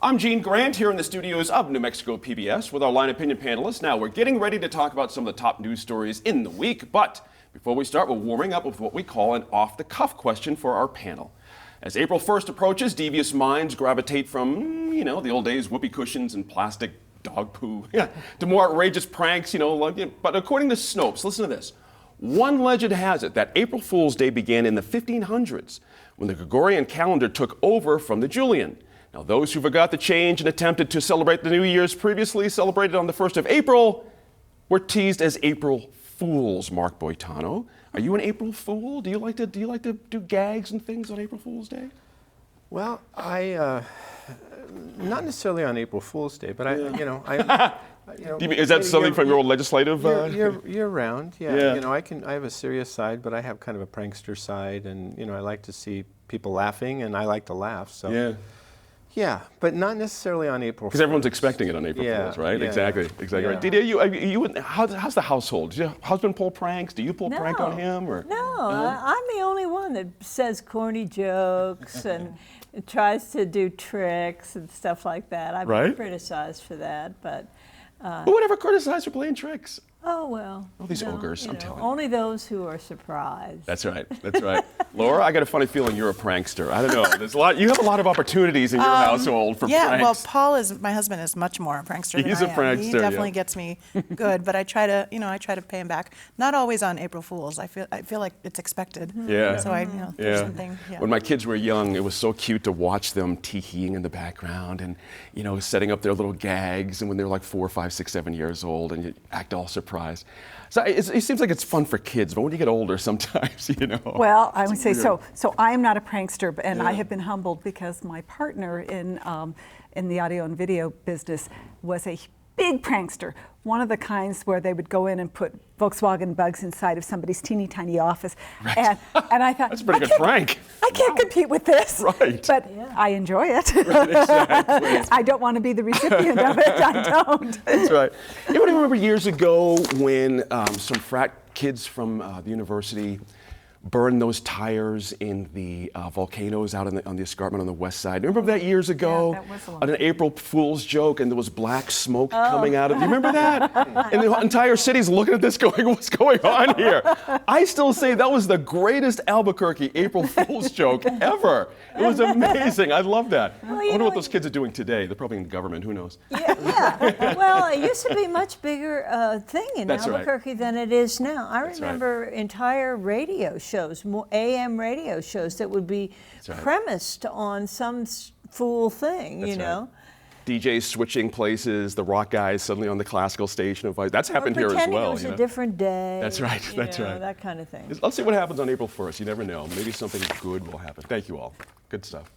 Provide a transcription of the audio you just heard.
I'm Gene Grant here in the studios of New Mexico PBS with our Line Opinion panelists. Now, we're getting ready to talk about some of the top news stories in the week, but before we start, we're warming up with what we call an off-the-cuff question for our panel. As April 1st approaches, devious minds gravitate from, the old days, whoopee cushions and plastic dog poo, to more outrageous pranks, but according to Snopes, listen to this. One legend has it that April Fool's Day began in the 1500s when the Gregorian calendar took over from the Julian. Now, those who forgot the change and attempted to celebrate the New Year's previously celebrated on the 1st of April were teased as April Fools. Mark Boitano, are you an April Fool? Do you like to do gags and things on April Fool's Day? Well, not necessarily on April Fool's Day, but Is that something from your old legislative? Year round, yeah. I have a serious side, but I have kind of a prankster side, and I like to see people laughing, and I like to laugh. So yeah, but not necessarily on April. Because everyone's expecting it on April Fools, right? Yeah, exactly right. Didi, how's the household? Does your husband pull pranks? Do you pull prank on him? Or? No, I'm the only one that says corny jokes and tries to do tricks and stuff like that. I've been criticized for that, but... Who would ever criticize for playing tricks? Oh, well. All these ogres, I'm telling you. Only those who are surprised. That's right. Laura, I got a funny feeling you're a prankster. I don't know. You have a lot of opportunities in your household for pranks. Yeah, well, my husband is much more a prankster than I am. He's a prankster, He definitely gets me good, but I try to pay him back. Not always on April Fools. I feel like it's expected. Yeah. So there's something. Yeah. When my kids were young, it was so cute to watch them tee-heeing in the background and, setting up their little gags, and when they're like 4, 5, 6, 7 years old, and you act all surprised. So it seems like it's fun for kids, but when you get older, sometimes, Well, I would say so. So I am not a prankster, and I have been humbled because my partner in the audio and video business was a big prankster. One of the kinds where they would go in and put Volkswagen bugs inside of somebody's teeny tiny office. Right. And I thought, that's a pretty good prank. I can't compete with this. Right. But I enjoy it. Right, exactly. I don't want to be the recipient of it. I don't. That's right. Anybody remember years ago when some frat kids from the university burned those tires in the volcanoes out on the escarpment on the west side? Remember that years ago? Yeah, that was a long on an April Fool's joke, and there was black smoke coming out of it. Do you remember that? And the entire city's looking at this going, what's going on here? I still say that was the greatest Albuquerque April Fool's joke ever. It was amazing. I love that. Well, I wonder what those kids are doing today. They're probably in government. Who knows? Yeah. Well, it used to be a much bigger thing in That's Albuquerque than it is now. I remember entire radio shows, more AM radio shows that would be premised on some fool thing, Right. DJs switching places, the rock guys suddenly on the classical station. That's happened here as well. Pretending it was a different day. That's right. That's right. That kind of thing. Let's see what happens on April 1st. You never know. Maybe something good will happen. Thank you all. Good stuff.